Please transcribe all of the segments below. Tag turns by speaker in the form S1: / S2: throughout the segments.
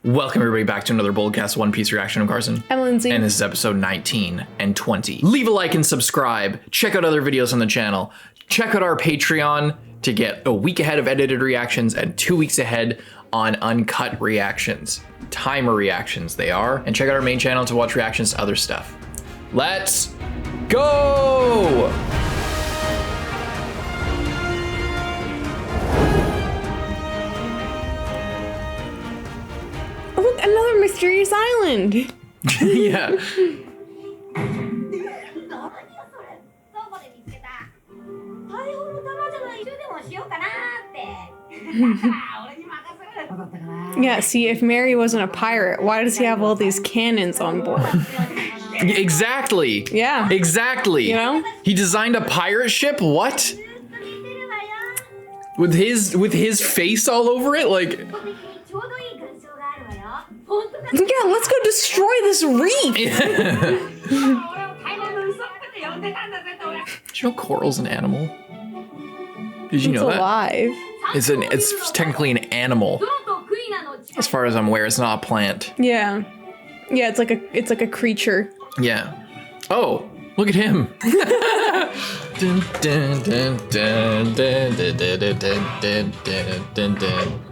S1: Welcome everybody back to another BOLDcast One Piece reaction. I'm Carson.
S2: I'm Lindsay.
S1: And this is episode 19 and 20. Leave a like and subscribe. Check out other videos on the channel. Check out our Patreon to get a week ahead of edited reactions and 2 weeks ahead on uncut reactions. Timer reactions they are. And check out our main channel to watch reactions to other stuff. Let's go!
S2: Oh, look, another mysterious island.
S1: Yeah. Yeah, see, if Mary wasn't a pirate, why does he have all these cannons on board? Exactly.
S2: Yeah.
S1: Exactly.
S2: You know?
S1: He designed a pirate ship? What? With his face all over it? Like...
S2: Yeah, let's go destroy this reef!
S1: Did you know coral's an animal? Did you know that?
S2: Alive.
S1: It's technically an animal. As far as I'm aware, it's not a plant.
S2: Yeah. Yeah, it's like a creature.
S1: Yeah. Oh, look at him. Dun, dun, dun, dun, dun, dun, dun, dun, dun, dun, dun.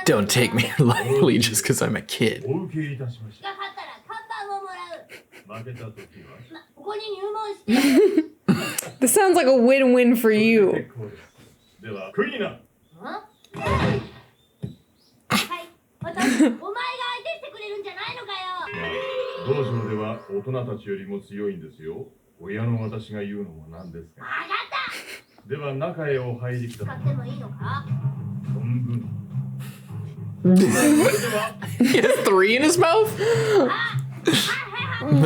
S1: Don't take me lightly just because I'm a kid.
S2: This sounds like a win-win for you.
S3: Kuina!
S1: He has 3 in his mouth? The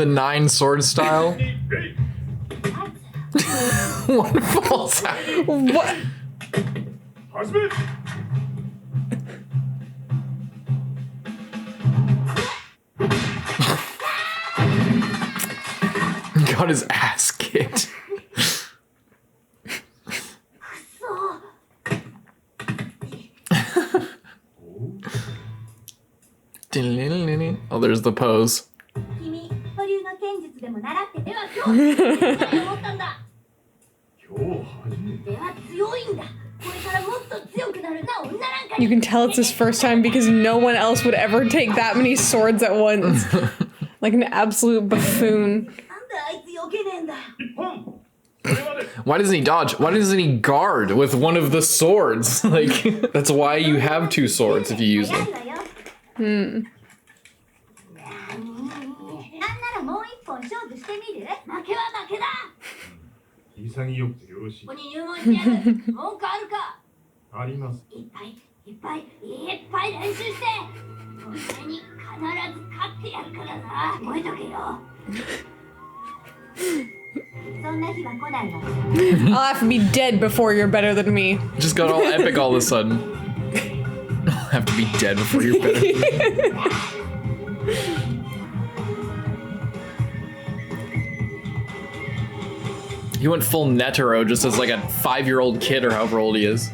S1: 9 sword style? One falls out.
S2: What?
S1: Got his ass kicked. Oh, there's the pose.
S2: You can tell it's his first time because no one else would ever take that many swords at once. Like an absolute buffoon.
S1: Why doesn't he dodge? Why doesn't he guard with one of the swords? Like, that's why you have 2 swords if you use them.
S2: I'll have to be dead before you're better than me.
S1: Just got all epic all of a sudden. I'll have to be dead before you're better. He went full Netero just as like a 5-year-old kid or however old he is.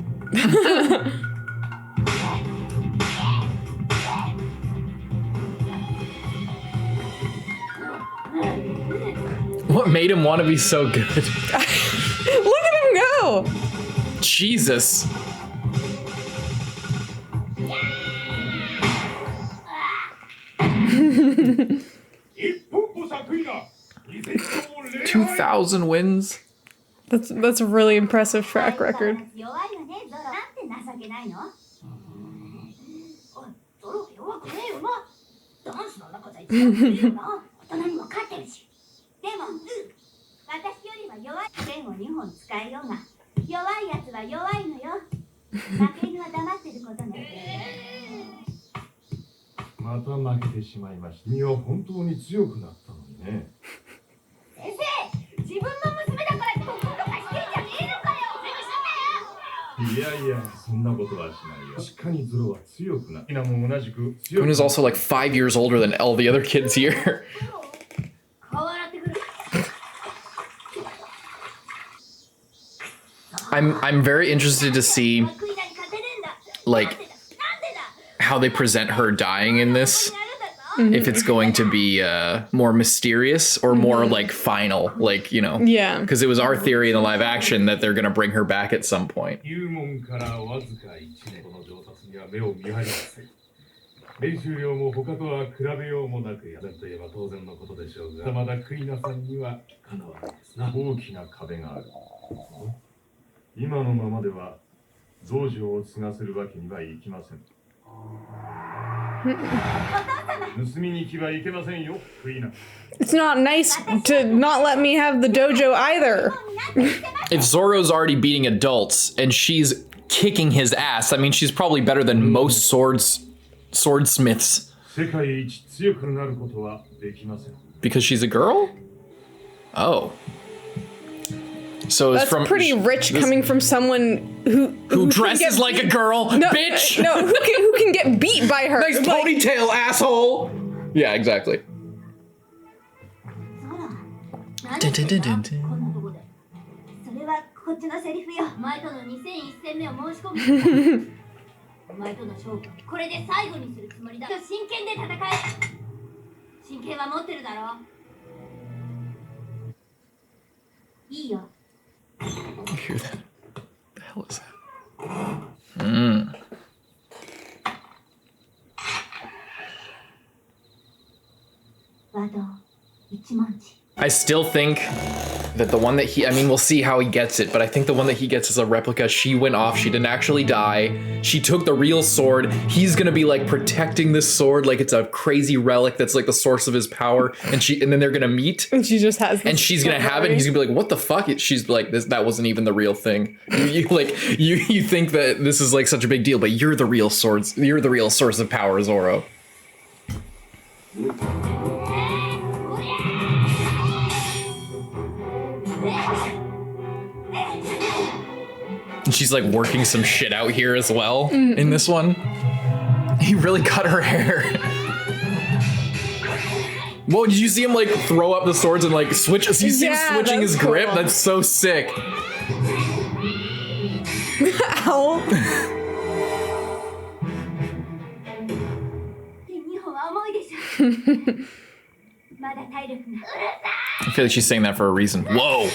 S1: What made him want to be so good?
S2: Look at him go!
S1: Jesus. $2,000 wins.
S2: That's a really impressive track record.
S1: Kuina's also like 5 years older than all the other kids here. I'm very interested to see like how they present her dying in this. If it's going to be more mysterious or more like final, like, you know.
S2: Yeah.
S1: Because it was our theory in the live action that they're gonna bring her back at some point.
S3: 練習量も他とは比べようもなくやるといえば当然のことでしょうが、まだクイナさんにはかなわないですな。大きな壁がある。今のままでは増上を継がせるわけにはいきません。盗みに行きはいけませんよ、クイナ。
S2: It's not nice to not let me have the dojo either.
S1: If Zoro's already beating adults and she's kicking his ass, I mean, she's probably better than most swordsmiths. Because she's a girl? Oh. So it's
S2: That's pretty rich coming from someone who
S1: dresses like a girl,
S2: no,
S1: bitch!
S2: No, who can get beat by her.
S1: Nice ponytail, asshole! Yeah, exactly.
S4: こっちのセリフよ。前との2001戦目を申し込む。お前との勝負、これで最後にするつもりだ。真剣で戦え。真剣は持ってるだろ。いいよ。
S1: You hear that? What the hell is that? I still think that the one that I mean, we'll see how he gets it, but I think the one that he gets is a replica. She went off, she didn't actually die. She took the real sword. He's gonna be like protecting this sword like it's a crazy relic that's like the source of his power. And then they're gonna meet.
S2: And she just has this.
S1: And she's gonna have it, and he's gonna be like, what the fuck? She's like, that wasn't even the real thing. You think that this is like such a big deal, but you're the real source of power, Zoro. And she's like working some shit out here as well in this one. He really cut her hair. Whoa, did you see him like throw up the swords and like switch? You see him switching his grip? That's so sick.
S2: Ow.
S1: I feel like she's saying that for a reason. Whoa.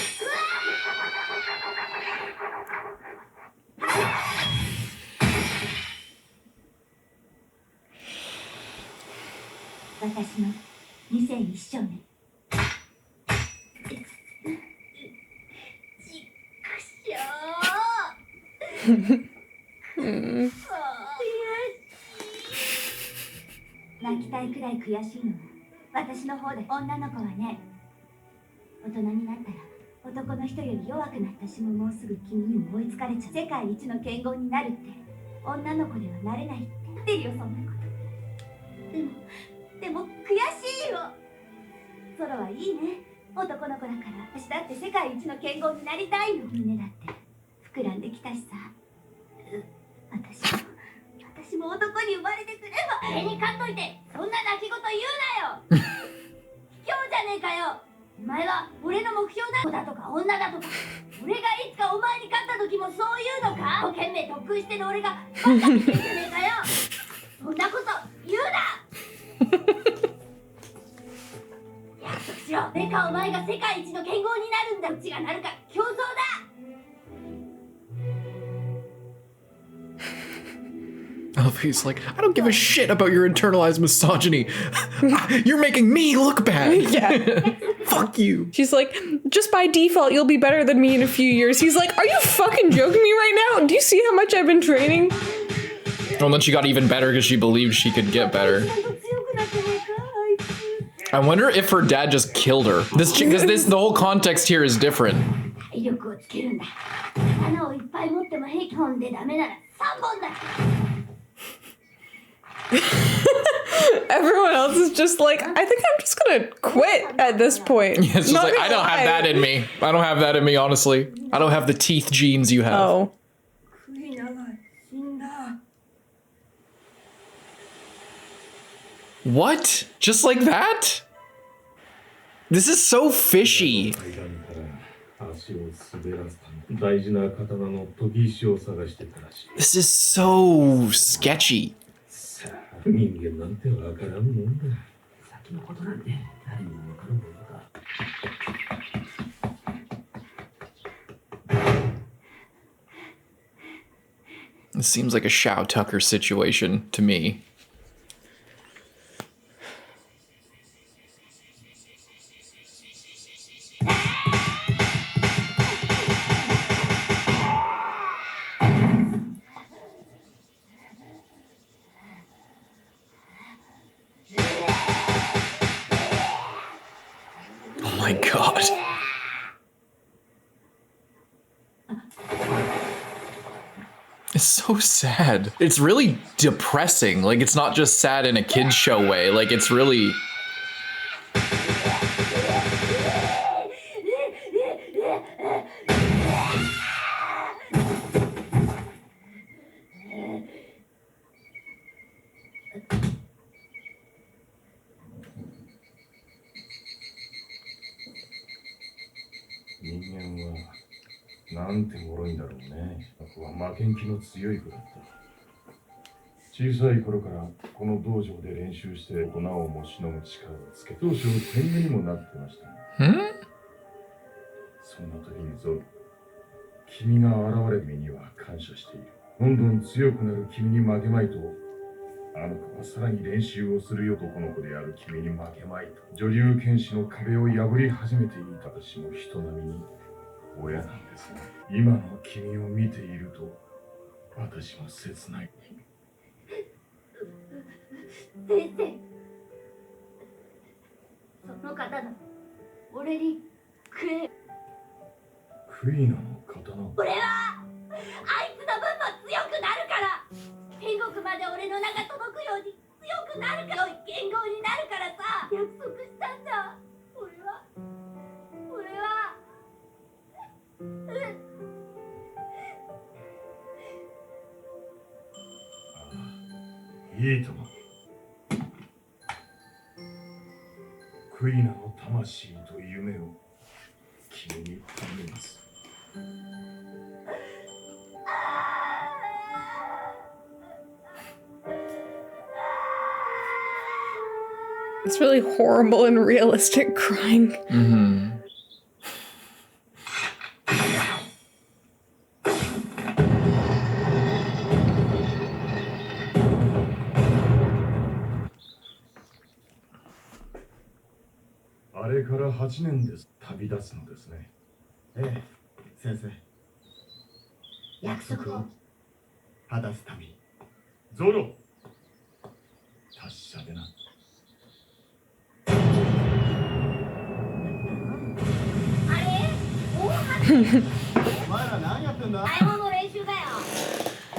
S1: He's like, I don't give a shit about your internalized misogyny. You're making me look bad.
S2: Yeah.
S1: Fuck you.
S2: She's like, just by default, you'll be better than me in a few years. He's like, are you fucking joking me right now? Do you see how much I've been training?
S1: Well, then she got even better because she believed she could get better. I wonder if her dad just killed her. The whole context here is different.
S2: Everyone else is just like, I think I'm just gonna quit at this point.
S1: Yeah, it's just like, I don't have that in me. I don't have that in me, honestly. I don't have the teeth genes you have.
S2: Oh.
S1: What? Just like that? This is so fishy.
S3: 足を滑らすため大事な刀の研ぎ石を探してたらしい。
S1: This is so sketchy.
S3: さあ、人間なんてわからんもんだ。
S5: 先のことなんて誰にもわかるものか。
S1: This seems like a Shao Tucker situation to me. Oh my god. It's so sad. It's really depressing. Like, it's not just sad in a kid's show way. Like, it's really...
S3: 人間はなんて脆いんだろうね。僕は負けん気の強い子だった。小さい頃からこの道場で練習して粉をもしのぐ力をつけ、当初天狗にもなってました。そんな時にゾロ、君が現れる身には感謝している。どんどん強くなる君に負けまいと、あの子はさらに練習をするよ。男の子である君に負けまいと女流剣士の壁を破り始めていた。私も人並みに親なんですね。今の君を見ていると私も切ない。
S4: 先生、その刀俺にくれ。
S3: クイナの刀。
S4: 俺はあいつの分も強くなるから。天国まで俺の名が届くように強くなるから。剣豪になるからさ、約束したんだ。俺は
S3: いいとも。クイナの魂と夢を君に頼みます。
S2: It's really horrible and realistic crying.
S1: Mm-hmm.
S3: あれから8年です。旅立つのですね。
S5: ええ、先生。
S4: 約束を
S5: 果たすために。
S3: ゾロ、達者でな。
S4: あれ大橋
S5: お前ら何やってんだ。
S4: 買い物練習だよ。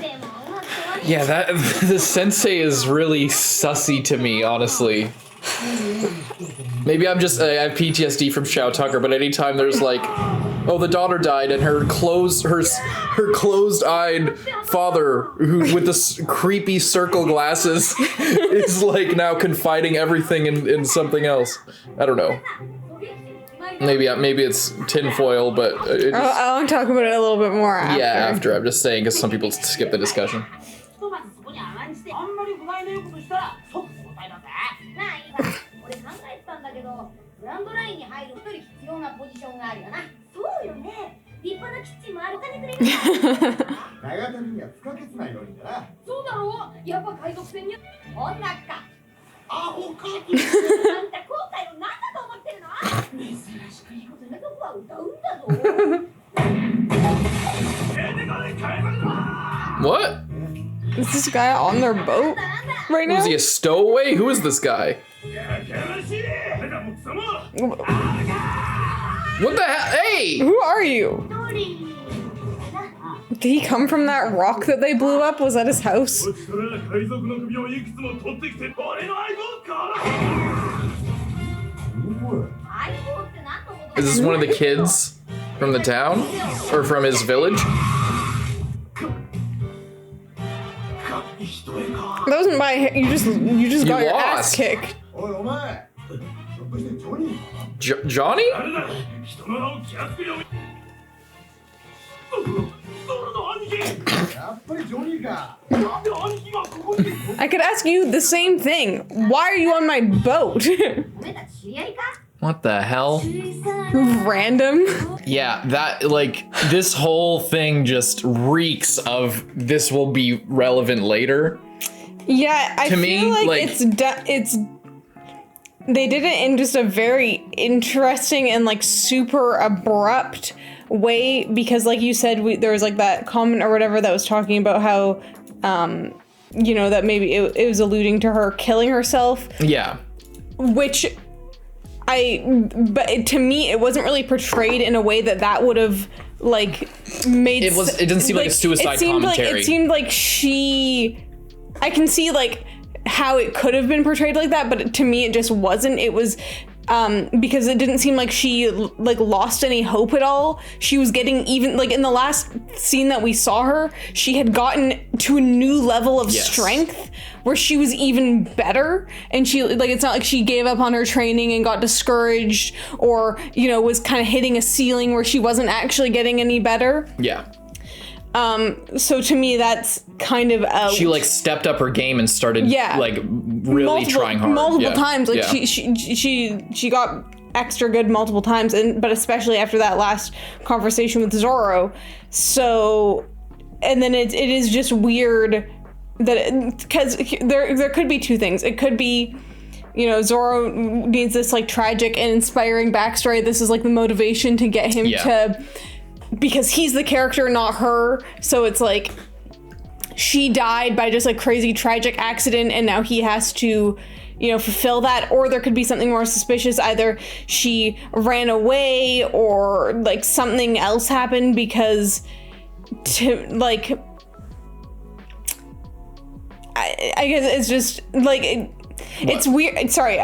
S4: でもうまく終わり。
S1: Yeah, that the sensei is really sussy to me, honestly. Maybe I'm just I have PTSD from Shao Tucker, but anytime there's like, oh, the daughter died and her closed-eyed father who with the creepy circle glasses is like now confiding everything in something else. I don't know. Maybe it's tinfoil, but
S2: I want to talk about it a little bit more after.
S1: yeah, after. I'm just saying because some people skip the discussion.
S5: ひとまずそこに甘んじて、あんまり不甲斐ないことしたら即交代だぜ。
S4: なあ、いいか。俺考えてたんだけど、グランドラインに入る一人必要なポジションがあるよな。そうよね。立派なキッチンもある。お金くれるか。
S5: 長旅には不可欠な要因だな。
S4: そうだろう。やっぱ海賊船に。女か。
S5: アホか。
S4: あんた後悔を何だと思ってるの？珍しくいいこと言うとこは歌うんだぞ。
S1: What?
S2: Is this guy on their boat right now?
S1: Was he a stowaway? Who is this guy? What the hell? Hey!
S2: Who are you? Did he come from that rock that they blew up? Was that his house?
S1: Is this one of the kids from the town? Or from his village?
S2: That wasn't by you just got your ass
S1: lost.
S2: kicked.
S5: おいお前。ひょっとしてジョニーか？
S1: Johnny?
S2: I could ask you the same thing. Why are you on my boat?
S1: What the hell?
S2: Random.
S1: Yeah, that, like, this whole thing just reeks of this will be relevant later.
S2: Yeah, I
S1: To
S2: feel
S1: me, like-
S2: it's they did it in just a very interesting and like super abrupt way because, like you said, there was like that comment or whatever that was talking about how, you know, that maybe it was alluding to her killing herself.
S1: Yeah.
S2: Which but to me, it wasn't really portrayed in a way that would have like made.
S1: It didn't seem like a suicide commentary.
S2: It seemed like I can see like how it could have been portrayed like that, but to me, it just wasn't. It was because it didn't seem like she like lost any hope at all. She was getting even like in the last scene that we saw her, she had gotten to a new level of strength where she was even better. And she like, it's not like she gave up on her training and got discouraged or, you know, was kind of hitting a ceiling where she wasn't actually getting any better.
S1: Yeah.
S2: So to me, that's kind of
S1: she like stepped up her game and started like really trying hard
S2: multiple times. Like she got extra good multiple times, but especially after that last conversation with Zoro. So, and then it is just weird that because there could be two things. It could be, you know, Zoro needs this like tragic and inspiring backstory. This is like the motivation to get him to. Because he's the character, not her. So it's like she died by just a crazy tragic accident and now he has to, you know, fulfill that. Or there could be something more suspicious. Either she ran away or like something else happened because I guess it's just like it's weird. Sorry,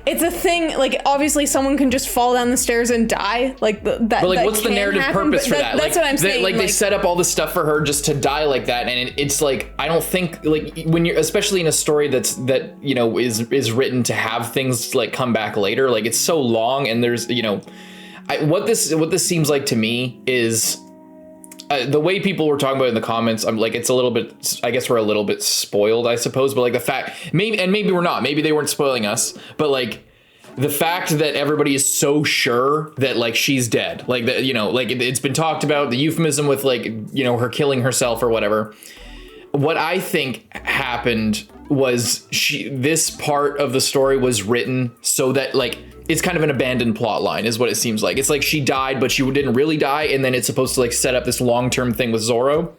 S2: it's a thing, like, obviously someone can just fall down the stairs and die, like, that.
S1: But, like, what's the narrative purpose for that?
S2: That's what I'm saying.
S1: Like, they set up all this stuff for her just to die like that, and it's like, I don't think, like, when you're, especially in a story that, you know, is written to have things, like, come back later, like, it's so long, and there's, you know, what this seems like to me is, the way people were talking about it in the comments, I'm like, it's a little bit, I guess we're a little bit spoiled, I suppose, but like the fact, maybe we're not, maybe they weren't spoiling us, but like the fact that everybody is so sure that like she's dead, like that, you know, like it's been talked about, the euphemism with like, you know, her killing herself or whatever. What I think happened was this part of the story was written so that like, it's kind of an abandoned plot line is what it seems like. It's like she died, but she didn't really die. And then it's supposed to like set up this long-term thing with Zoro.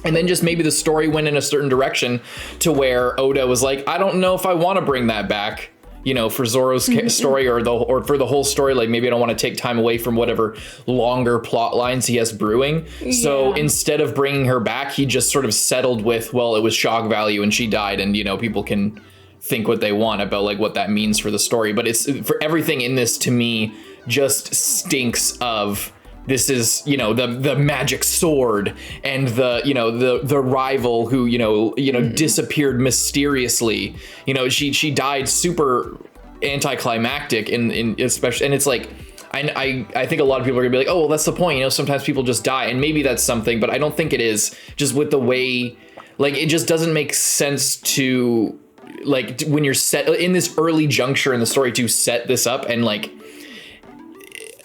S1: And then just maybe the story went in a certain direction to where Oda was like, I don't know if I want to bring that back, you know, for Zoro's story or for the whole story. Like maybe I don't want to take time away from whatever longer plot lines he has brewing. Yeah. So instead of bringing her back, he just sort of settled with, well, it was shock value and she died, and, you know, people can think what they want about like what that means for the story, but it's for everything in this to me just stinks of this is, you know, the magic sword and the, you know, the rival who, you know, disappeared mysteriously, you know, she died super anticlimactic in especially, and it's like I think a lot of people are gonna be like, oh well, that's the point, you know, sometimes people just die, and maybe that's something, but I don't think it is, just with the way, like, it just doesn't make sense to, like, when you're set in this early juncture in the story to set this up, and like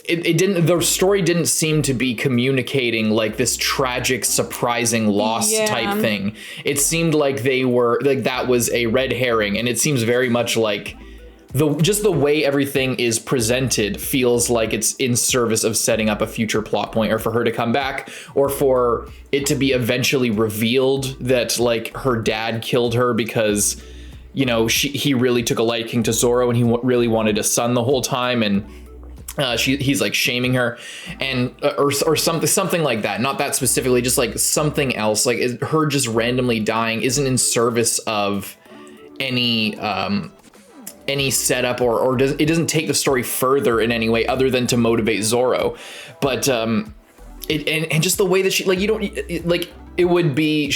S1: the story didn't seem to be communicating like this tragic, surprising loss type thing. It seemed like they were like, that was a red herring, and it seems very much like just the way everything is presented feels like it's in service of setting up a future plot point, or for her to come back, or for it to be eventually revealed that like her dad killed her because, you know, he really took a liking to Zoro and he really wanted a son the whole time, and he's like shaming her, and or something like that. Not that specifically, just like something else. Like her just randomly dying isn't in service of any setup, or it doesn't take the story further in any way other than to motivate Zoro. But and just the way that she, like, you don't like. It would be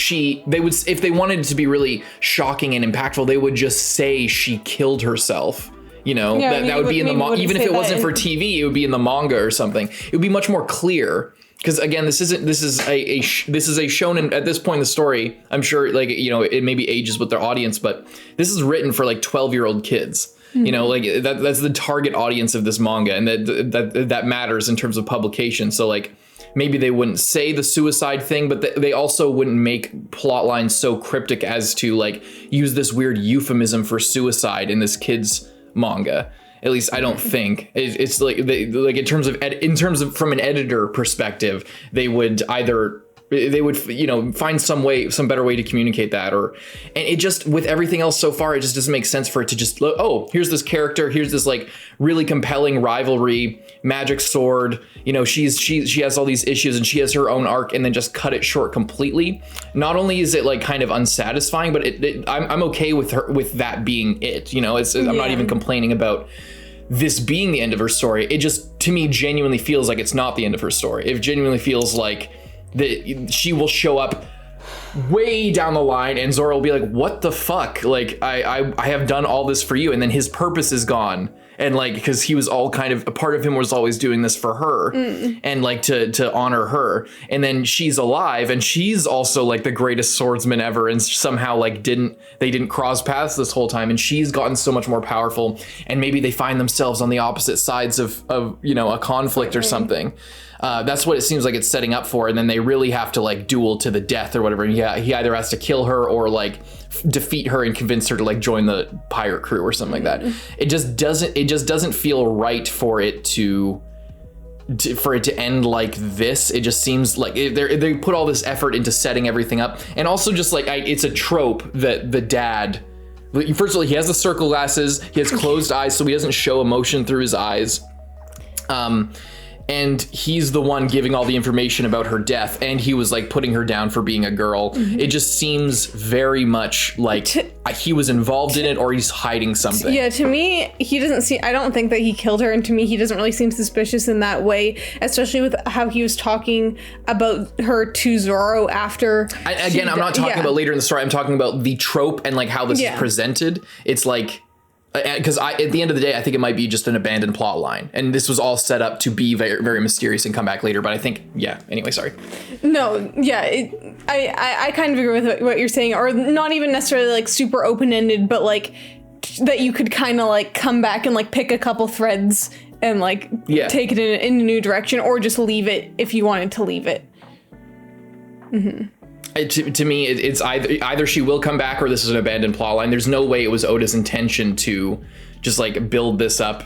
S1: they would, if they wanted it to be really shocking and impactful, they would just say she killed herself. You know, that would be in the manga. Even if it wasn't for TV, it would be in the manga or something. It would be much more clear. because again, this is a shonen at this point in the story. I'm sure, like, you know, it maybe ages with their audience, but this is written for like 12-year-old kids. You know, like that's the target audience of this manga, and that matters in terms of publication. So like maybe they wouldn't say the suicide thing, but they also wouldn't make plot lines so cryptic as to like use this weird euphemism for suicide in this kid's manga. At least I don't think it's like in terms of from an editor perspective, they would you know, find some better way to communicate that, and it just, with everything else so far, it just doesn't make sense for it to just, oh, here's this character, here's this like really compelling rivalry, magic sword, you know, she has all these issues and she has her own arc, and then just cut it short completely. Not only is it like kind of unsatisfying, but I'm okay with that being it, you know. I'm not even complaining about this being the end of her story. It just, to me, genuinely feels like it's not the end of her story. It genuinely feels like that she will show up way down the line and Zoro will be like, what the fuck? Like, I have done all this for you. And then his purpose is gone. And like, because he was all kind of, a part of him was always doing this for her and like to honor her. And then she's alive and she's also like the greatest swordsman ever. And somehow like they didn't cross paths this whole time. And she's gotten so much more powerful. And maybe they find themselves on the opposite sides of you know, a conflict or something. That's what it seems like it's setting up for. And then they really have to like duel to the death or whatever. And yeah, he either has to kill her or like defeat her and convince her to like join the pirate crew or something like that. It just doesn't feel right for it to end like this. It just seems like they put all this effort into setting everything up. And also just like, it's a trope that the dad, first of all, he has the circle glasses, he has closed eyes, so he doesn't show emotion through his eyes. And he's the one giving all the information about her death, and he was like putting her down for being a girl. It just seems very much like he was involved in it, or he's hiding something. Yeah,
S2: to me, I don't think that he killed her, and to me, he doesn't really seem suspicious in that way, especially with how he was talking about her to Zoro after. I'm not talking about later in the story, I'm talking about the trope and like how this is presented. It's like, because at the end of the day, I think it might be just an abandoned plot line, and this was all set up to be very, very mysterious and come back later. But I think, anyway, sorry. No, I kind of agree with what you're saying, or not even necessarily like super open-ended, but like that you could kind of like come back and like pick a couple threads and like take it in a new direction, or just leave it if you wanted to leave it.
S1: To me, it's either she will come back or this is an abandoned plotline. There's no way it was Oda's intention to just like build this up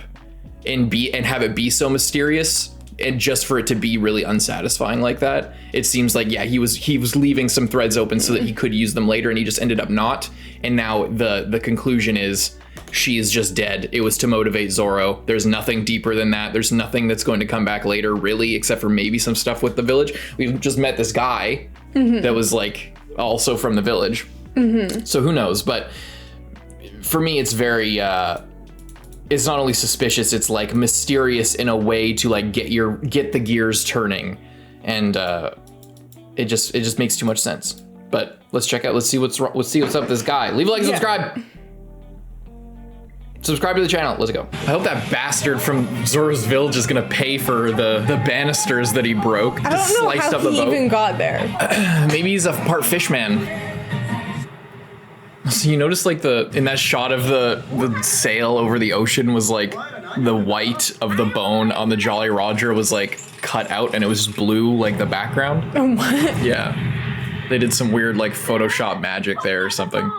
S1: and have it be so mysterious, and just for it to be really unsatisfying like that. It seems like he was leaving some threads open so that he could use them later, and he just ended up not. And now the conclusion is she is just dead. It was to motivate Zoro. There's nothing deeper than that. There's nothing that's going to come back later, really, except for maybe some stuff with the village. We've just met this guy that was like also from the village. So who knows? But for me, it's very it's not only suspicious, it's like mysterious in a way to like get the gears turning, and it just makes too much sense. But let's check out, let's see what's up with this guy. Leave a like, subscribe. Subscribe to the channel. Let's go. I hope that bastard from Zoro's village is gonna pay for the banisters that he broke.
S2: I don't know how he even got there.
S1: Maybe he's a part fishman. So you notice like in that shot of the sail over the ocean was like the white of the bone on the Jolly Roger was like cut out, and it was just blue like the background.
S2: Oh, what?
S1: Yeah. They did some weird like Photoshop magic there or something.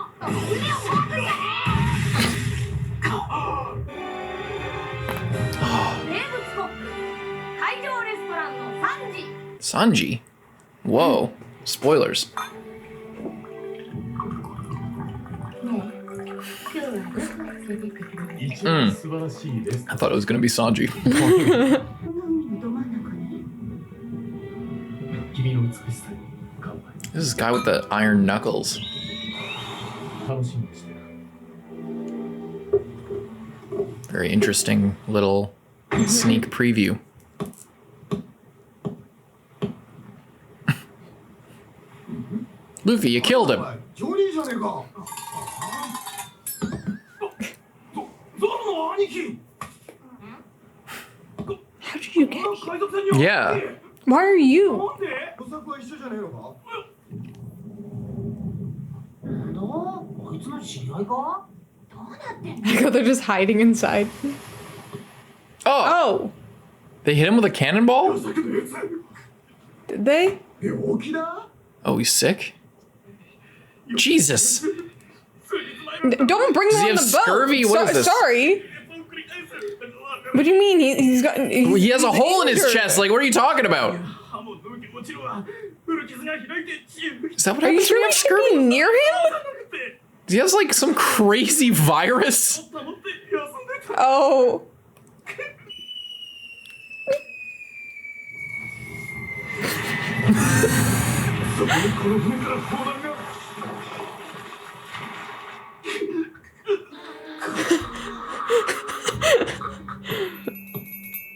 S1: Sanji? Whoa. Spoilers. I thought it was gonna be Sanji. This is this guy with the iron knuckles. Very interesting little sneak preview. Luffy, you killed him.
S2: How did you get here?
S1: Yeah.
S2: Why are you?
S5: なんで？
S3: お作は一緒じゃねえのか？
S5: なんだ？あいつの知り合いか？
S4: どうなってんの？
S2: I go, they're just hiding inside.
S1: Oh,
S2: Oh,
S1: they hit him with a cannonball?
S3: 作のやつ
S2: did they?
S3: 病気だ
S1: Oh, he's sick? Jesus.
S2: Don't bring
S1: Does
S2: him
S1: he
S2: on
S1: have
S2: the boat.
S1: scurvy? What is this?
S2: Sorry. What do you mean? He's got.
S1: He has a hole in his
S2: injured.
S1: chest. Like, what are you talking about?
S3: 歯も抜け落ちるわ古傷が開いて血
S1: Is that what
S2: Are you
S1: happens when you have
S2: sure you
S1: scurvy?
S2: should be near him?
S3: って
S1: Does he have like some crazy virus?
S3: 持って休んでた
S2: Oh.
S3: そこにこの船から砲弾が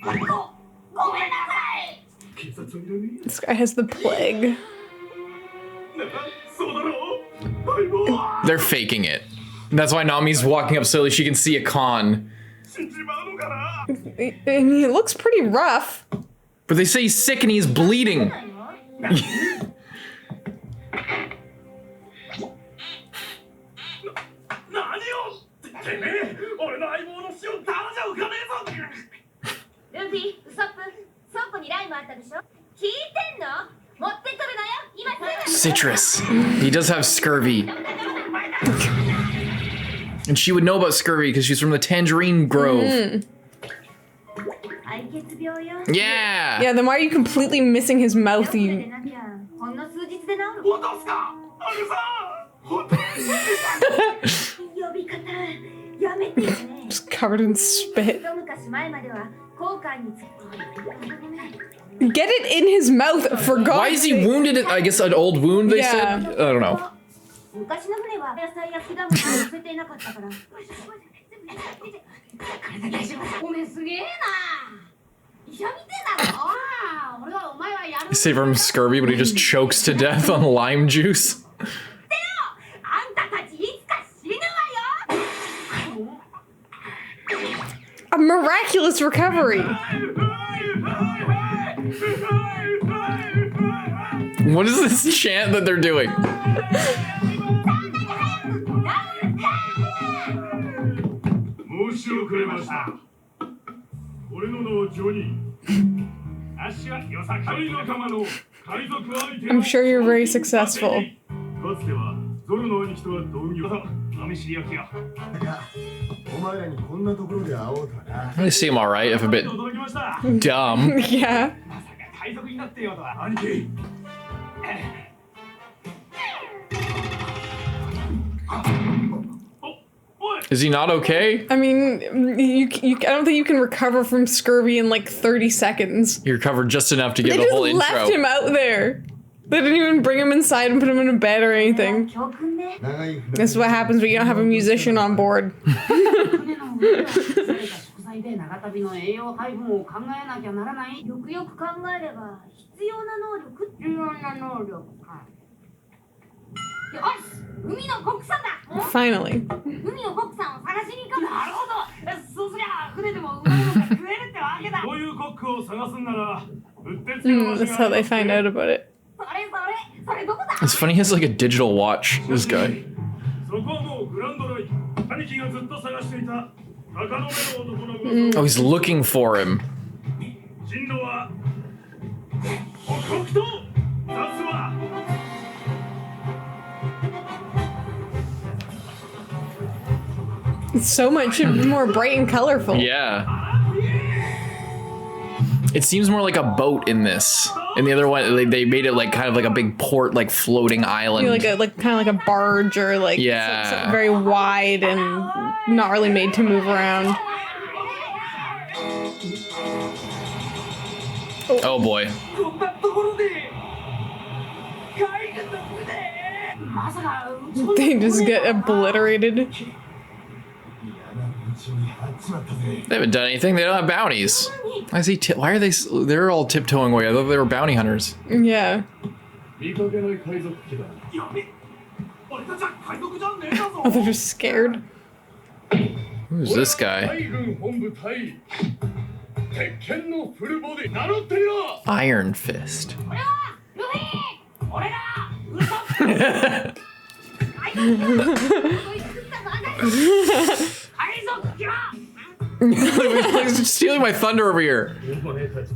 S4: ごめんなさい。
S3: 警察はいらね
S2: This guy has the plague.
S3: えそうだろう相棒
S1: They're faking it. That's why Nami's walking up slowly. She can see a con.
S3: 死んじまうのかな
S2: I mean, it looks pretty rough.
S1: But they say he's sick and he's bleeding.
S3: 何をてめえ俺の相棒の死をただじゃ浮かねえぞ
S4: ルフィ、ウソップ、倉庫にライムあったでしょ？聞いてんの？持ってくるのよ。今すぐ。
S1: Citrus. He does have scurvy. And she would know about scurvy because she's from the Tangerine Grove.
S4: 愛血病よ。
S1: Yeah.
S2: Yeah, then why are you completely missing his mouth?
S4: で
S2: You.
S4: なきゃほんの数日で治る。
S3: 本当っすかあれさ本当に
S4: 呼び方やめてよね。
S2: Just covered in spit.
S4: 一昔前までは後悔につく。
S2: Get it in his mouth, for God's
S1: Why is he
S2: sake.
S1: wounded? I guess an old wound, they
S2: Yeah.
S1: said? I don't know.
S4: 昔の船は野菜や果物を乗せていなかったから。これで大丈夫。おめえすげえな。医者みてえだろ。ああ、俺はお前はやる。
S1: They save him scurvy, but he just chokes to death on lime juice.
S4: あんたたちいつか死ぬわよ。
S2: A miraculous recovery.
S1: What is this chant that they're doing?
S3: 申し遅れました俺の名はジョニー足はよさかり仲間の海賊相手
S2: I'm sure you're very successful.
S3: かつてはゾロの兄貴とは同業だ試し焼きやお前らにこんなところで会おうとはな
S1: They seem alright, if a bit
S3: 驚きました
S1: dumb.
S2: Yeah.
S3: まさか海賊になってよとは兄貴
S1: Is he not okay?
S2: I mean, I don't think you can recover from scurvy in like 30 seconds.
S1: He recovered just enough to
S2: They
S1: get the
S2: just
S1: whole
S2: left
S1: intro.
S2: him out there. They didn't even bring him inside and put him in a bed or anything.
S4: 教訓ね。
S2: This is what happens when you don't have a musician on board.
S5: 船の上で作られた食材で長旅の栄養配分を考えなきゃならない。
S4: よくよく考えれば必要な能力。
S5: 必要な能力か。
S4: よし、海のコックさんだ。
S2: Finally.
S4: 海のコックさんを探しに行こう。
S5: なるほど。そうすりゃ船でもうまいのが食えるってわけだ。
S3: こういうコックを探すんならうってつけの場所
S2: That's how they find out about it.
S4: それどこだ？
S1: It's funny, he has like a digital watch, this guy.
S3: そこはもうグランドライン兄貴がずっと探していた鷹の目の男の噂
S1: Oh, he's looking for him.
S3: 進路は北北東雑は
S2: It's so much more bright and colorful.
S1: Yeah. It seems more like a boat in this. In the other one, they made it like kind of like a big port, like floating island.
S2: You know, like kind of like a barge or like
S1: Yeah.
S2: something very wide and not really made to move around.
S1: Oh boy.
S5: こんなところで海軍の船。まさかうちの
S2: They just get obliterated.
S1: They haven't done anything. They don't have bounties. Why is he? Why are they? They're all tiptoeing away. I thought they were bounty hunters.
S2: Yeah.
S3: 見かけない海賊機だ
S5: やべ。俺たちは海賊じゃねえだぞ。
S2: Oh, they're just scared.
S1: Who's this guy?
S3: 海軍本部隊鉄拳のフルボディ名乗ってみろ。
S1: Iron Fist.
S5: これはルフィ俺がウソップ海賊キラ
S1: He's stealing my thunder over here.
S3: お前たち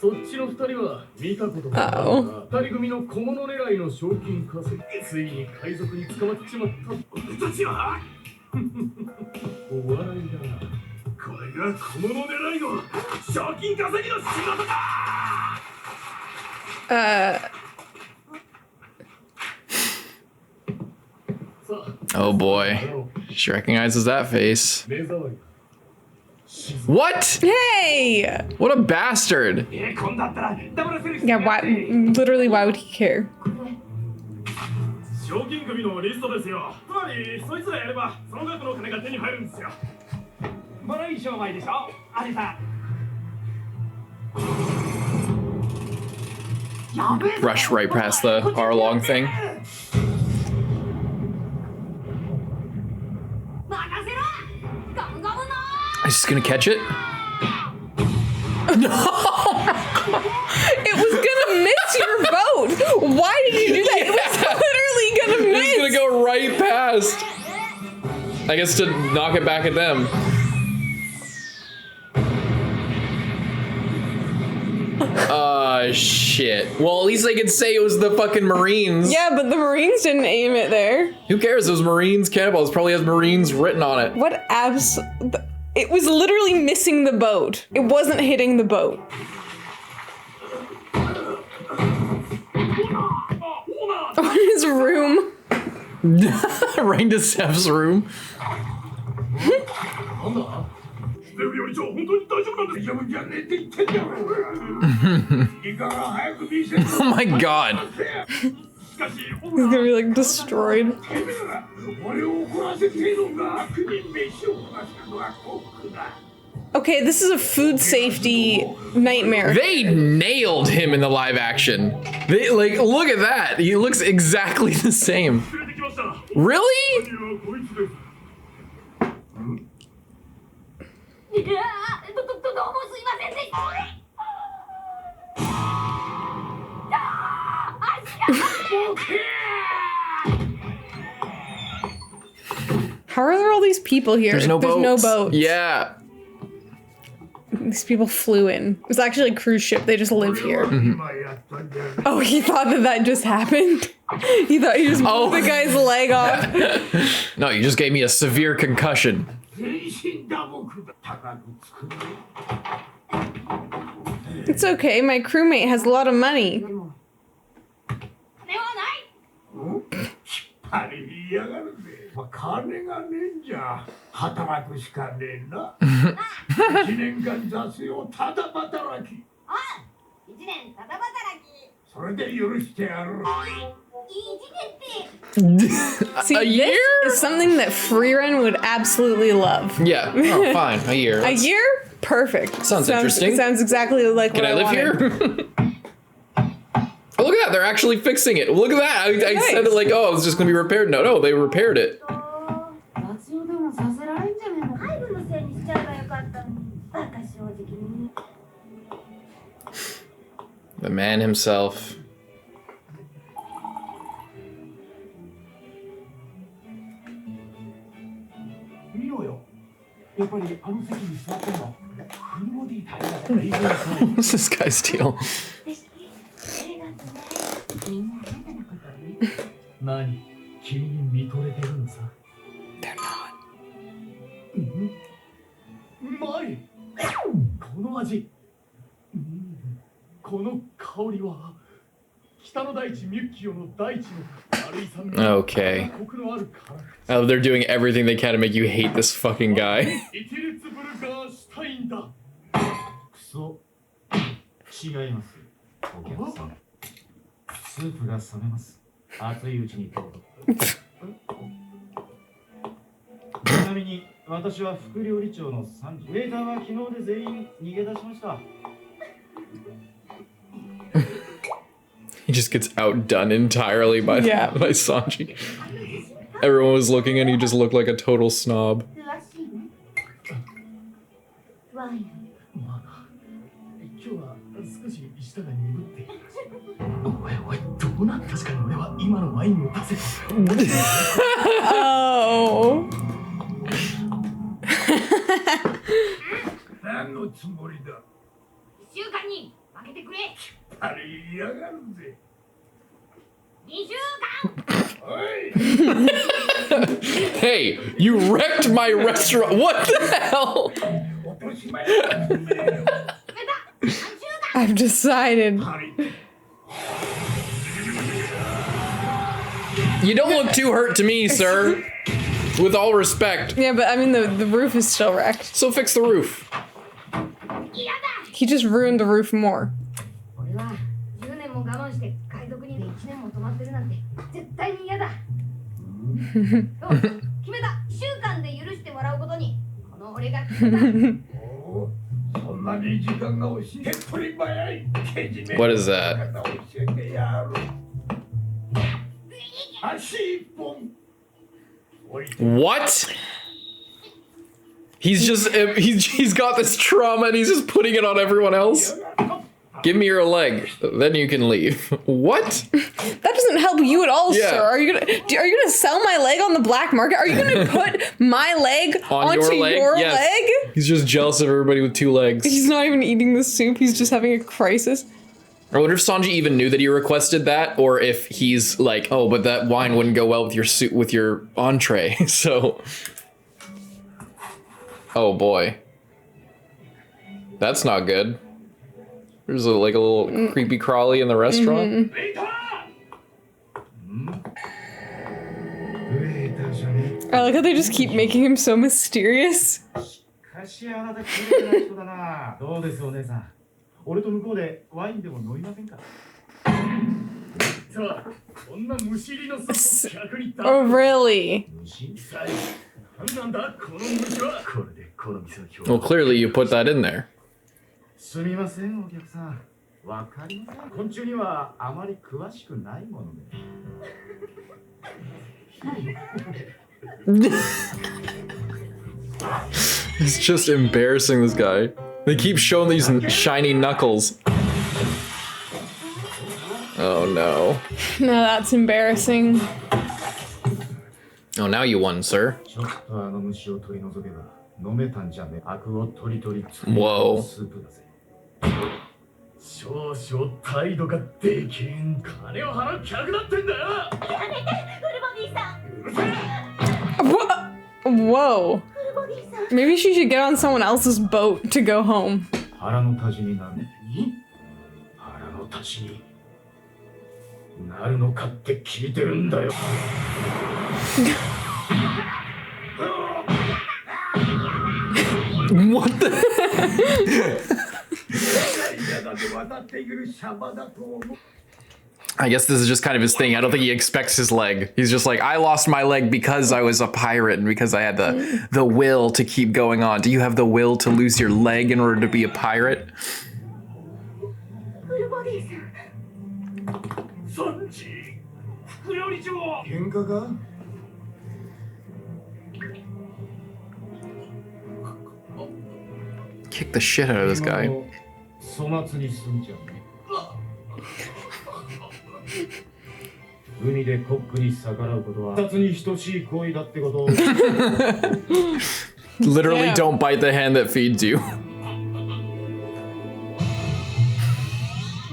S3: そっちの二人は見たことがあるな。二人組の小物狙いの賞金稼ぎ。ついに海賊に捕まっちまった。僕たちはお笑いだな。これが小物狙いの賞金稼ぎの仕事だ。
S1: Oh boy. She recognizes that face. What?
S2: Hey!
S1: What a bastard.
S5: こんだったらダブルセリフ
S2: Yeah, why? Literally, why would he care?
S3: 賞金組のリストですよ。つまりそいつらやればその額の金が手に入るんですよ。
S5: もろい商売でしょアリさん
S1: Rush right past the hour-long thing.
S4: 任せろゴムゴムの
S1: Is just gonna catch it?
S2: It was gonna miss your boat! Why did you do that? It was literally gonna miss!
S1: He's gonna go right past. I guess to knock it back at them. Shit. Well, at least they could say it was the fucking Marines.
S2: Yeah, but the Marines didn't aim it there.
S1: Who cares? Those Marines cannonballs probably has Marines written on it.
S2: What It was literally missing the boat. It wasn't hitting the boat. Oh, his room.
S1: Right into Seth's room. Oh my god.
S2: He's gonna be like destroyed. Okay, this is a food safety nightmare.
S1: They nailed him in the live action. They like look at that. He looks exactly the same. Really?
S4: いやどうもすいませんでした
S2: How are there all these people here?
S1: There's no boats.
S2: boats.
S1: Yeah.
S2: These people flew in. It was actually a cruise ship. They just live here. Oh, he thought that just happened? He thought he just blew the guy's leg off.
S1: No, you just gave me a severe concussion.
S2: It's okay. My crewmate has a lot of money.
S3: 金がねえんじゃ働くしかねえな。1年間雑用ただ働き。
S4: あ、1年ただ働き。
S3: それで許してやる。
S2: See,
S1: A year?
S2: This is something that Freerun would absolutely love.
S1: Yeah. Oh, fine. A year.
S2: A year? Perfect.
S1: Sounds interesting.
S2: Sounds exactly like
S1: Can
S2: what
S1: I live
S2: wanted.
S1: here? Oh, look at that. They're actually fixing it. Look at that. I
S2: Nice.
S1: said it like, oh, it's just going to be repaired. No, they repaired it.
S4: 雑用でもさせられんじゃねえの。海軍のせいにしちゃえばよかったのに。バカ正直に。
S1: The man himself.
S3: 見ろよ。やっぱりあの席に座ってんの。フルボディタイヤだからいいよ。
S1: What's this guy's deal?
S3: 何？君に見とれてるのさ。
S2: They're not.
S3: うまい。この味。この香りは北の大地ミュッキオの大地の軽い酸味。
S1: Okay.
S3: コクのある辛口。
S1: Oh, they're doing everything they can to make you hate this fucking guy.
S3: イテレツブルガーシュタインだ。クソ。違います。お客さん。スープが冷めます。熱いうちにどうぞ。ちなみに私は副料理長の3時。ウェイターは昨日で全員逃げ出しました。
S1: He just gets outdone entirely by,
S2: Yeah.
S1: by Sanji. Everyone was looking and he just looked like a total snob.
S4: ワイン。
S3: まあな、今日は少し舌が鈍っています。おい、どうなん？確かに俺は今のワインを出せと。
S2: Oh.
S3: 何のつもりだ？1
S4: 週間に分けてくれ。
S3: あれ嫌がるぜ。
S4: 2週間。
S3: おい。
S1: Hey, you wrecked my restaurant. What the hell?
S3: 落とし前だ。
S4: 決めた。3週間。
S2: I've decided.
S1: You don't look too hurt to me, sir. With all respect.
S2: Yeah, but I mean the roof is still wrecked.
S1: So fix the roof.
S4: 嫌だ。
S2: He just ruined the roof more.
S4: 俺は10年も我慢して海賊に1年も泊まってるなんて絶対に嫌だ。そう決めた。1週間で許してもらうことにこの俺が決めた。
S3: おお、そんなに時間が欲しい。手っ取り早い。けじめ。
S1: What is that?
S3: 教えてやる。足一本。
S1: What? He's just he's got this trauma and he's just putting it on everyone else. Give me your leg, then you can leave. What?
S2: That doesn't help you at all,
S1: Yeah.
S2: sir. Are you gonna sell my leg on the black market? Are you gonna put my leg onto your
S1: Yes.
S2: leg?
S1: He's just jealous of everybody with 2 legs.
S2: He's not even eating the soup. He's just having a crisis.
S1: I wonder if Sanji even knew that he requested that, or if he's like, oh, but that wine wouldn't go well with your soup, with your entree. So, oh boy, that's not good. There's like a little creepy crawly in the restaurant.
S3: ウェイターじゃね。
S2: I like how they just keep making him so mysterious.
S3: かしあなた綺麗な人だな。どうですお姉さん。俺と向こうでワインでも飲みませんか。さあ、こんな虫入りのスープを客に出す。
S2: Oh, really?
S3: 虫さえ。なんだこの虫は。これでこの店の評価。
S1: Well, clearly you put that in there.
S3: すみませんお客さん。わかりません。昆虫にはあまり詳しくないもので。
S1: He's just embarrassing this guy. They keep showing these shiny knuckles. Oh no.
S2: No, that's embarrassing.
S1: Oh, now you won, sir.
S3: ちょっとあの虫を取り除けば飲めたんじゃね。アクを取り取り作る
S1: Whoa.
S3: スープだぜ。少々態度ができん。金を払う客だってんだよ。
S4: やめて、フルボディさん。
S3: うるせえ。
S2: Whoa.
S4: フルボディさん。
S2: Maybe she should get on someone else's boat to go home.
S3: 腹の足しになる。腹の足しになるのかって聞いてるんだよ。
S1: What the? I guess this is just kind of his thing. I don't think he expects his leg. He's just like, I lost my leg because I was a pirate and because I had the will to keep going on. Do you have the will to lose your leg in order to be a pirate?
S4: フルボディさん。
S3: サンジ、副料理長。喧嘩か？
S1: Kick the shit out of this guy.
S3: 粗末にすんじゃね。海でコックに逆らうことは殺に等しい行為だってことを。
S1: Literally
S2: Yeah.
S1: don't bite the hand that feeds you.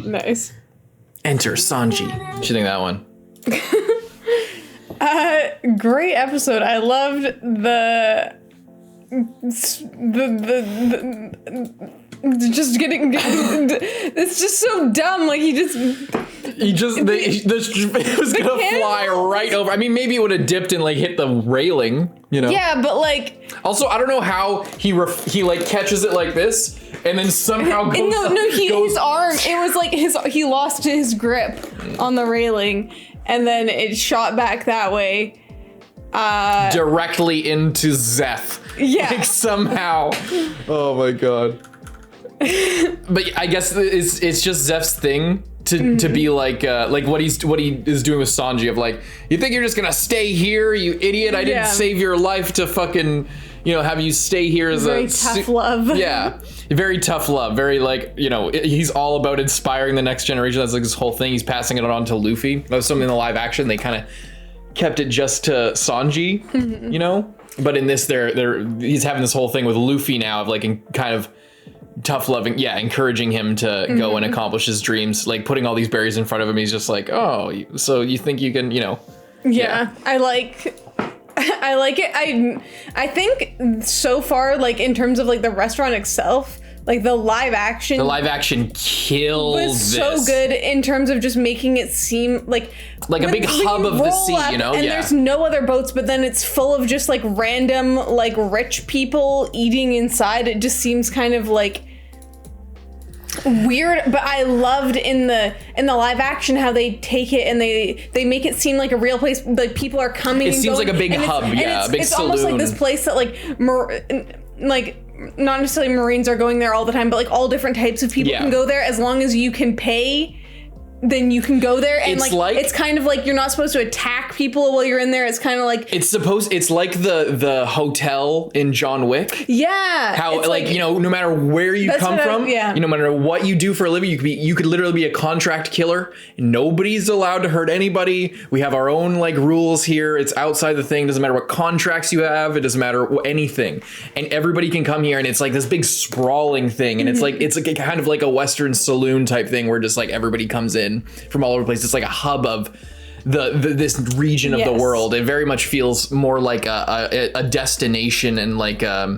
S2: Nice.
S1: Enter Sanji. What you think of that one?
S2: Great episode. I loved the just getting it's just so dumb. Like it
S1: was gonna fly right over. I mean, maybe it would have dipped and like hit the railing, you know?
S2: Yeah, but like
S1: Also, I don't know how he like catches it like this and then somehow goes.
S2: His arm. It was like he lost his grip on the railing, and then it shot back that way.
S1: Directly into Zeph.
S2: Yeah.
S1: Like somehow. Oh my god. But I guess it's just Zeph's thing to be like what he is doing with Sanji of like, you think you're just gonna stay here, you idiot? I didn't
S2: Yeah.
S1: save your life to fucking, have you stay here as
S2: Very
S1: a
S2: tough love.
S1: Yeah, very tough love. Very like, he's all about inspiring the next generation. That's like his whole thing. He's passing it on to Luffy. That was something in the live action. They kind of kept it just to Sanji, But in this, he's having this whole thing with Luffy now of like kind of tough loving, encouraging him to go and accomplish his dreams, like putting all these berries in front of him. He's just like, oh, so you think you can,
S2: Yeah. I like it. I think so far, like in terms of like the restaurant itself, like the live action
S1: killed
S2: was so good in terms of just making it seem like
S1: a big hub of the sea,
S2: and there's no other boats, but then it's full of just like random like rich people eating inside. It just seems kind of like weird, but I loved in the live action how they take it and they make it seem like a real place. Like people are coming.
S1: It seems like a big hub, a big saloon.
S2: Almost like this place that like not necessarily Marines are going there all the time, but like all different types of people can go there as long as you can pay. Then you can go there, and it's kind of like you're not supposed to attack people while you're in there. It's kind of like
S1: it's like the hotel in John Wick.
S2: Yeah,
S1: how no matter where you come from, no matter what you do for a living, you could literally be a contract killer. Nobody's allowed to hurt anybody. We have our own like rules here. It's outside the thing. Doesn't matter what contracts you have. It doesn't matter anything, and everybody can come here. And it's like this big sprawling thing, and it's like kind of like a Western saloon type thing where just like everybody comes in from all over the place. It's like a hub of this region of the world. It very much feels more like a destination and like a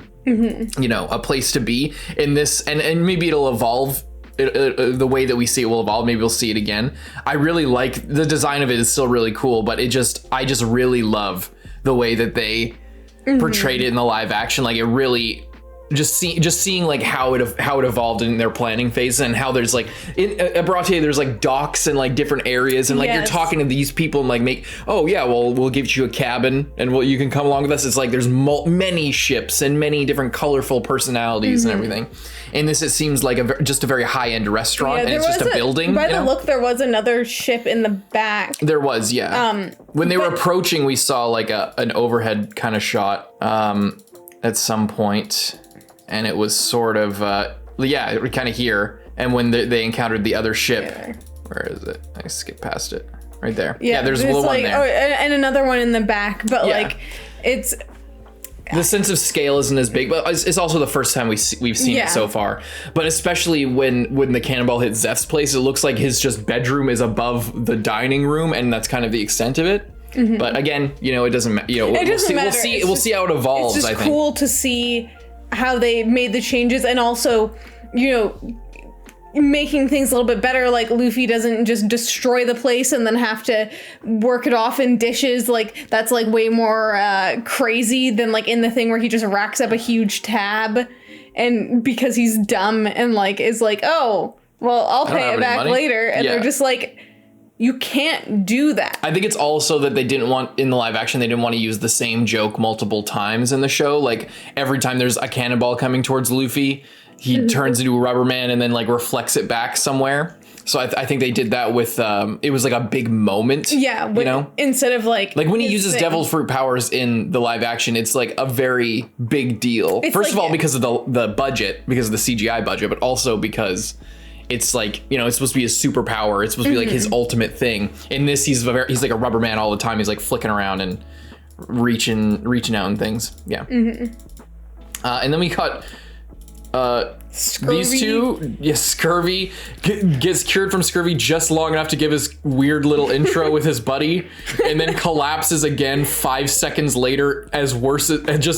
S1: place to be in this, and maybe it'll evolve. The way that we see it will evolve. Maybe we'll see it again. I really like the design of it. Is still really cool, but I just really love the way that they portrayed it in the live action. Like it really just seeing like how it evolved in their planning phase, and how there's like at Baratie there's like docks and like different areas, and like you're talking to these people and like we'll give you a cabin and you can come along with us. It's like there's many ships and many different colorful personalities and everything. In this, it seems like just a very high-end restaurant, and it's just a building.
S2: By the look, there was another ship in the back.
S1: There was, when they were approaching, we saw like an overhead kind of shot at some point. And it was sort of, kind of here. And when they encountered the other ship, where is it? I skipped past it. Right there. Yeah, there's one there.
S2: Oh, and another one in the back. But like, it's...
S1: The sense of scale isn't as big, but it's also the first time we've seen it so far. But especially when the cannonball hit Zeph's place, it looks like his just bedroom is above the dining room, and that's kind of the extent of it. But again, it doesn't matter. We'll see how it evolves.
S2: It's just cool to see how they made the changes, and also, making things a little bit better. Like Luffy doesn't just destroy the place and then have to work it off in dishes. Like that's like way more crazy than like in the thing where he just racks up a huge tab, and because he's dumb and like is like, oh well, I'll pay it back later, and they're just like, you can't do that.
S1: I think it's also that they didn't want, in the live action, they didn't want to use the same joke multiple times in the show. Like every time there's a cannonball coming towards Luffy, he turns into a rubber man and then like reflects it back somewhere. So I think they did that with, it was like a big moment.
S2: Yeah. Instead of like
S1: when he uses devil fruit powers in the live action, it's like a very big deal. First of all, because of the budget, because of the CGI budget, but also because it's like, it's supposed to be his superpower. It's supposed to be like his ultimate thing. In this, he's like a rubber man all the time. He's like flicking around and reaching out and things. Yeah. And then we got these two. Yes, Scurvy gets cured from scurvy just long enough to give his weird little intro with his buddy, and then collapses again 5 seconds later, just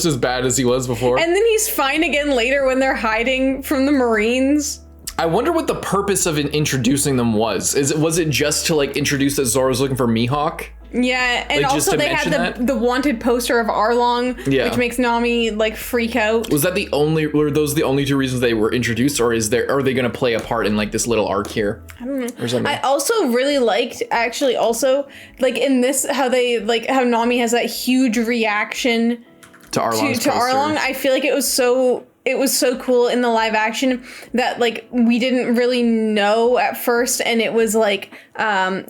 S1: as bad as he was before.
S2: And then he's fine again later when they're hiding from the Marines.
S1: I wonder what the purpose of introducing them was. Was it just to like introduce that Zoro's looking for Mihawk?
S2: Yeah, and like, also they had the wanted poster of Arlong, which makes Nami like freak out.
S1: Were those the only two reasons they were introduced, or are they going to play a part in like this little arc here?
S2: I don't know. Or something? I also really liked like in this how Nami has that huge reaction
S1: to Arlong's
S2: to Arlong. I feel like it was so it was so cool in the live action that like we didn't really know at first, and it was like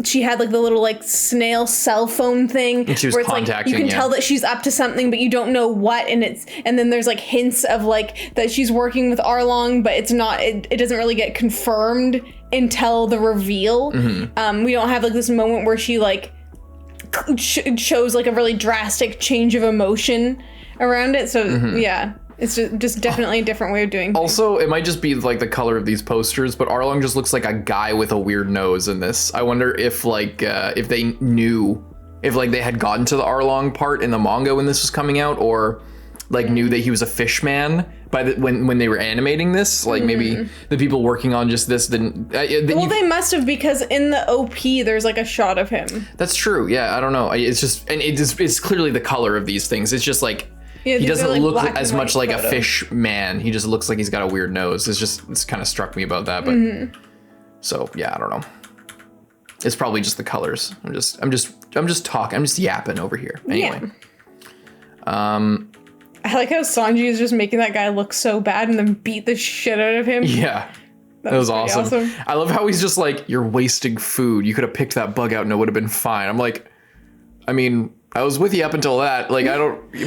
S2: she had like the little like snail cell phone thing,
S1: and she was
S2: where it's
S1: contacting,
S2: like you can tell that she's up to something, but you don't know what, and then there's like hints of like that she's working with Arlong, but it's not. It doesn't really get confirmed until the reveal. We don't have like this moment where she like shows like a really drastic change of emotion around it. So yeah, it's just definitely a different way of doing things.
S1: Also, it might just be like the color of these posters, but Arlong just looks like a guy with a weird nose in this. I wonder if like if they knew, if like they had gotten to the Arlong part in the manga when this was coming out, or like knew that he was a fish man by when they were animating this. Like maybe the people working on just this didn't.
S2: They must have, because in the OP there's like a shot of him.
S1: That's true. Yeah, I don't know. It's just, and it's clearly the color of these things. It's just like he doesn't
S2: like
S1: look as much like a fish man. He just looks like he's got a weird nose. It's kind of struck me about that. But so yeah, I don't know. It's probably just the colors. I'm just talking. I'm just yapping over here. Anyway.
S2: Yeah. I like how Sanji is just making that guy look so bad and then beat the shit out of him.
S1: Yeah. That was awesome. I love how he's just like, you're wasting food. You could have picked that bug out and it would have been fine. I'm like, I mean, I was with you up until that. Like,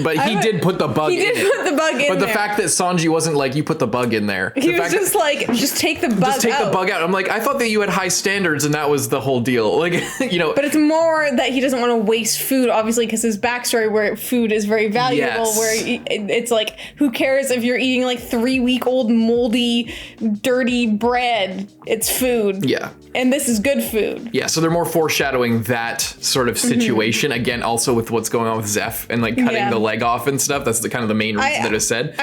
S1: but he did put the bug in it.
S2: He did put the bug in there.
S1: But the fact that Sanji wasn't like, you put the bug in there.
S2: He was just like, just take the bug out.
S1: Just take the bug out. I'm like, I thought that you had high standards and that was the whole deal. Like, you know.
S2: But it's more that he doesn't want to waste food, obviously, because his backstory where food is very valuable, where it's like, who cares if you're eating like 3-week-old moldy, dirty bread? It's food. Yeah. And this is good food.
S1: Yeah, so they're more foreshadowing that sort of situation. Again, also with what's going on with Zeph and like cutting the leg off and stuff. That's the kind of the main reason that is said.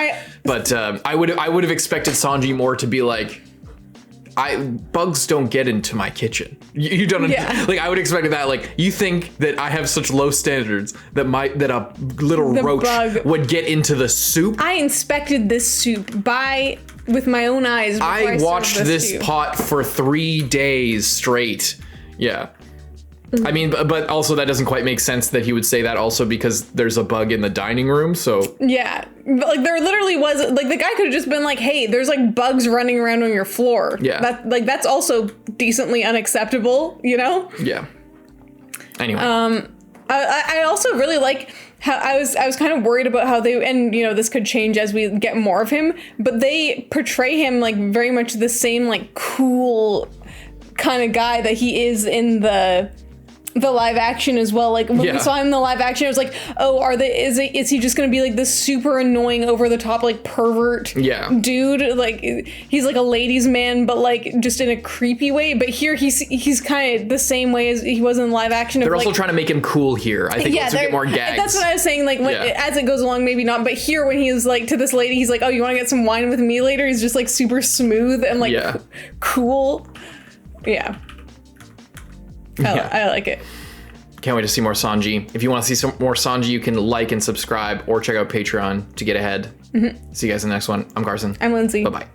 S1: But I would have expected Sanji more to be like, bugs don't get into my kitchen. You don't like, I would expect that, like, you think that I have such low standards that a little roach would get into the soup? I
S2: inspected this soup with my own eyes.
S1: I watched this pot for 3 days straight. Yeah. I mean, but also that doesn't quite make sense that he would say that also because there's a bug in the dining room, so.
S2: Yeah, like there literally was, like the guy could have just been like, hey, there's like bugs running around on your floor. Yeah. That's also decently unacceptable, you know?
S1: Yeah. Anyway.
S2: I also really like how I was kind of worried about how they, and you know, this could change as we get more of him, but they portray him like very much the same like cool kind of guy that he is in the live action as well. Like when we saw him in the live action, I was like, oh, is he just gonna be like this super annoying, over the top like pervert dude? Like he's like a ladies' man, but like just in a creepy way. But here he's kind of the same way as he was in live action.
S1: They're also trying to make him cool here. I think once we get more gags.
S2: That's what I was saying. Like as it goes along, maybe not. But here when he was like to this lady, he's like, oh, you want to get some wine with me later? He's just like super smooth and like cool. Yeah. I like it.
S1: Can't wait to see more Sanji. If you want to see some more Sanji, you can like and subscribe or check out Patreon to get ahead. See you guys in the next one. I'm Carson.
S2: I'm Lindsay.
S1: Bye-bye.